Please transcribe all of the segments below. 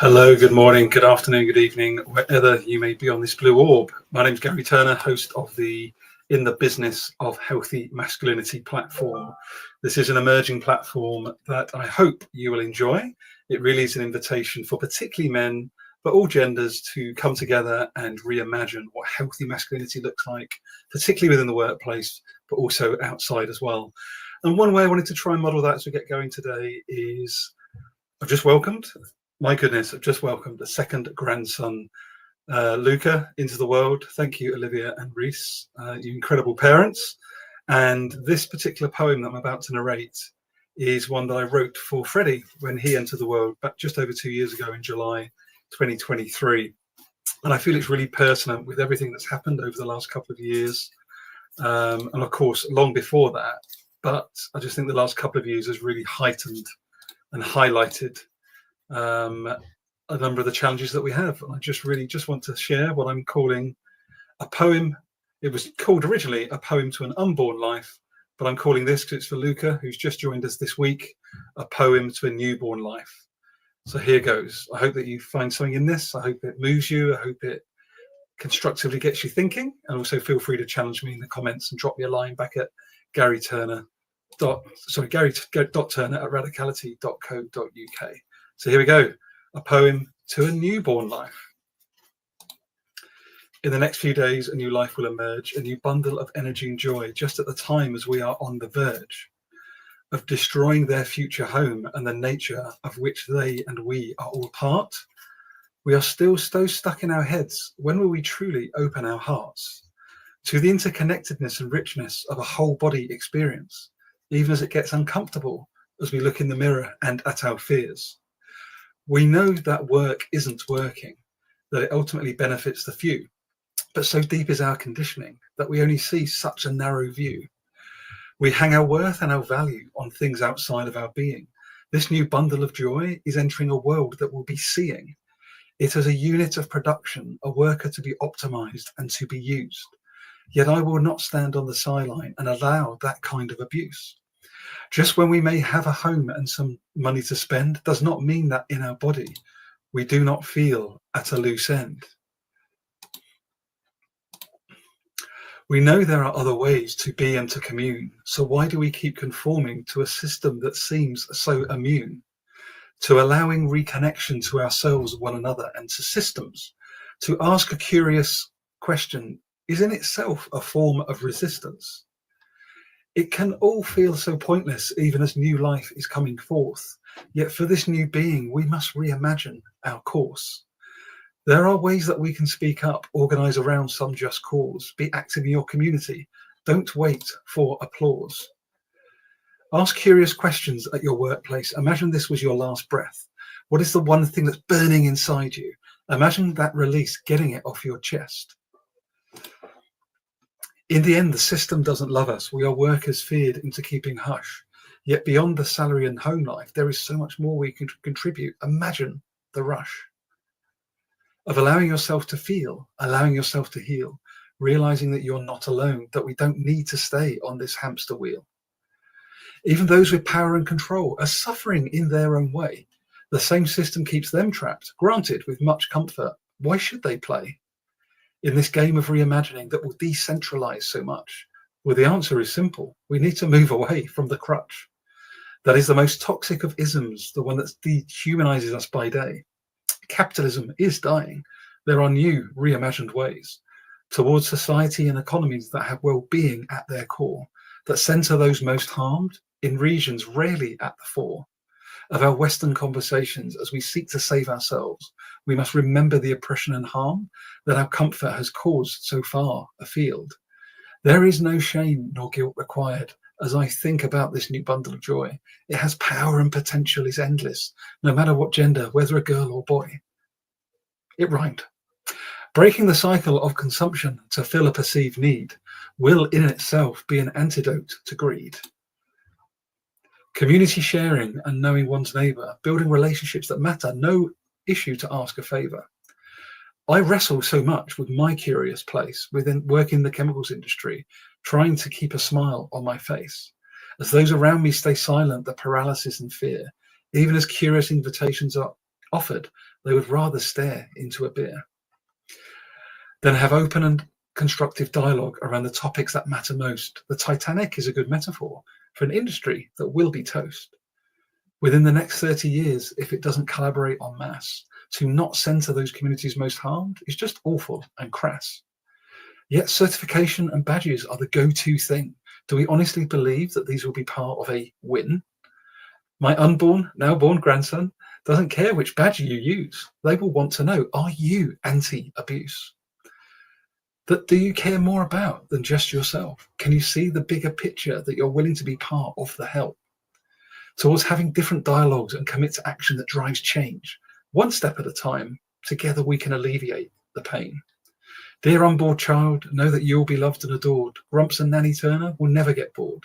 Hello, good morning, good afternoon, good evening, wherever you may be on this blue orb. My name is Garry Turner, host of the In the Business of Healthy Masculinity platform. This is an emerging platform that I hope you will enjoy. It really is an invitation for particularly men, but all genders, to come together and reimagine what healthy masculinity looks like, particularly within the workplace, but also outside as well. And one way I wanted to try and model that as we get going today is I've just welcomed a second grandson, Luca, into the world. Thank you, Olivia and Reese, you incredible parents. And this particular poem that I'm about to narrate is one that I wrote for Freddie when he entered the world back just over 2 years ago in July 2023. And I feel it's really pertinent with everything that's happened over the last couple of years. And of course, long before that. But I just think the last couple of years has really heightened and highlighted a number of the challenges that we have. And I just want to share what I'm calling a poem. It was called originally A Poem to an Unborn Life, but I'm calling this, because it's for Luca, who's just joined us this week, A Poem to a Newborn Life. So here goes. I hope that you find something in this. I hope it moves you. I hope it constructively gets you thinking. And also feel free to challenge me in the comments and drop me a line back at garry.turner at radicality.co.uk. So here we go, a poem to a newborn life. In the next few days, a new life will emerge, a new bundle of energy and joy, just at the time as we are on the verge of destroying their future home and the nature of which they and we are all part. We are still so stuck in our heads. When will we truly open our hearts to the interconnectedness and richness of a whole body experience, even as it gets uncomfortable as we look in the mirror and at our fears? We know that work isn't working, that it ultimately benefits the few, but so deep is our conditioning that we only see such a narrow view. We hang our worth and our value on things outside of our being. This new bundle of joy is entering a world that will be seeing it as a unit of production, a worker to be optimized and to be used. Yet I will not stand on the sideline and allow that kind of abuse. Just when we may have a home and some money to spend does not mean that in our body we do not feel at a loose end. We know there are other ways to be and to commune, so why do we keep conforming to a system that seems so immune to allowing reconnection to ourselves, one another, and to systems? To ask a curious question is in itself a form of resistance. It can all feel so pointless, even as new life is coming forth. Yet for this new being, we must reimagine our course. There are ways that we can speak up, organize around some just cause, be active in your community. Don't wait for applause. Ask curious questions at your workplace. Imagine this was your last breath. What is the one thing that's burning inside you? Imagine that release, getting it off your chest. In the end, the system doesn't love us. We are workers feared into keeping hush. Yet beyond the salary and home life, there is so much more we can contribute. Imagine the rush of allowing yourself to feel, allowing yourself to heal, realizing that you're not alone, that we don't need to stay on this hamster wheel. Even those with power and control are suffering in their own way. The same system keeps them trapped, granted with much comfort. Why should they play in this game of reimagining that will decentralize so much? Well, the answer is simple. We need to move away from the crutch. That is the most toxic of isms, the one that dehumanizes us by day. Capitalism is dying. There are new reimagined ways towards society and economies that have well-being at their core, that center those most harmed in regions rarely at the fore of our Western conversations. As we seek to save ourselves, we must remember the oppression and harm that our comfort has caused so far afield. There is no shame nor guilt required as I think about this new bundle of joy. It has power and potential is endless, no matter what gender, whether a girl or boy. It rhymed. Breaking the cycle of consumption to fill a perceived need will in itself be an antidote to greed. Community sharing and knowing one's neighbor, building relationships that matter, no issue to ask a favor. I wrestle so much with my curious place within working in the chemicals industry, trying to keep a smile on my face. As those around me stay silent, the paralysis and fear, even as curious invitations are offered, They would rather stare into a beer than have open and constructive dialogue around the topics that matter most. The Titanic is a good metaphor for an industry that will be toast. Within the next 30 years, if it doesn't collaborate en masse to not centre those communities most harmed, is just awful and crass. Yet certification and badges are the go-to thing. Do we honestly believe that these will be part of a win? My unborn, now born grandson doesn't care which badge you use. They will want to know, are you anti-abuse? That do you care more about than just yourself? Can you see the bigger picture that you're willing to be part of the help? Towards having different dialogues and commit to action that drives change. One step at a time, together we can alleviate the pain. Dear onboard child, know that you will be loved and adored. Grumps and Nanny Turner will never get bored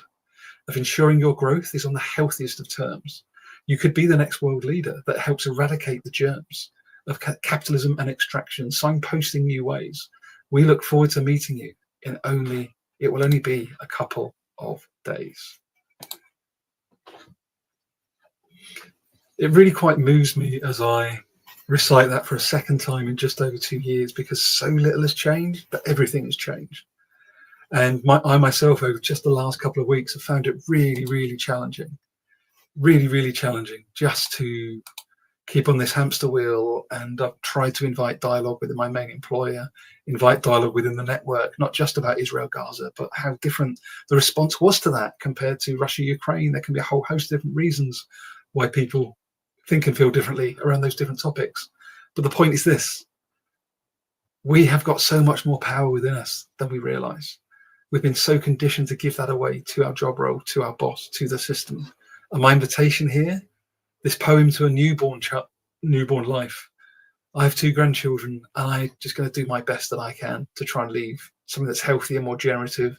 of ensuring your growth is on the healthiest of terms. You could be the next world leader that helps eradicate the germs of capitalism and extraction, signposting new ways. We look forward to meeting you in it will only be a couple of days. It really quite moves me as I recite that for a second time in just over 2 years, because so little has changed, but everything has changed. And I myself, over just the last couple of weeks, have found it really, really challenging. Really, really challenging just to keep on this hamster wheel. And I've tried to invite dialogue within my main employer, invite dialogue within the network, not just about Israel, Gaza, but how different the response was to that compared to Russia, Ukraine. There can be a whole host of different reasons why people think and feel differently around those different topics. But the point is this: we have got so much more power within us than we realize. We've been so conditioned to give that away to our job role, to our boss, to the system. And my invitation here, this poem to a newborn life. I have 2 grandchildren, and I'm just going to do my best that I can to try and leave something that's healthier, more generative,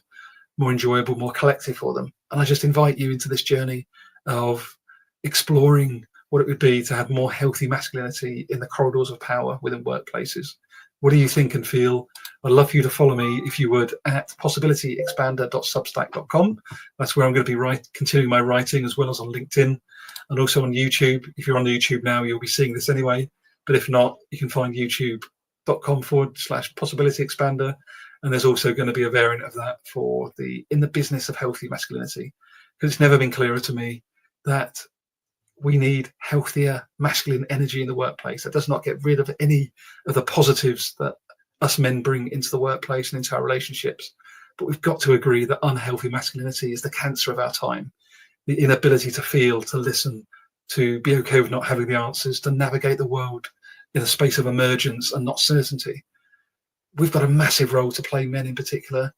more enjoyable, more collective for them. And I just invite you into this journey of exploring what it would be to have more healthy masculinity in the corridors of power within workplaces. What do you think and feel? I'd love for you to follow me, if you would, at possibilityexpander.substack.com. That's where I'm going to be continuing my writing, as well as on LinkedIn and also on YouTube. If you're on YouTube now, you'll be seeing this anyway. But if not, you can find youtube.com/possibilityexpander. And there's also going to be a variant of that for in the business of healthy masculinity, because it's never been clearer to me that we need healthier masculine energy in the workplace. That does not get rid of any of the positives that us men bring into the workplace and into our relationships. But we've got to agree that unhealthy masculinity is the cancer of our time. The inability to feel, to listen, to be okay with not having the answers, to navigate the world in a space of emergence and not certainty. We've got a massive role to play, men in particular,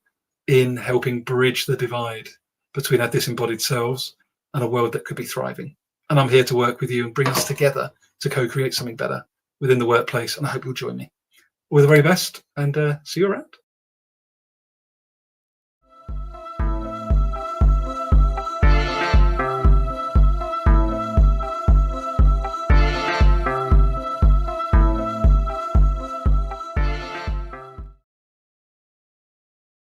in helping bridge the divide between our disembodied selves and a world that could be thriving. And I'm here to work with you and bring us together to co-create something better within the workplace. And I hope you'll join me. All the very best, and see you around.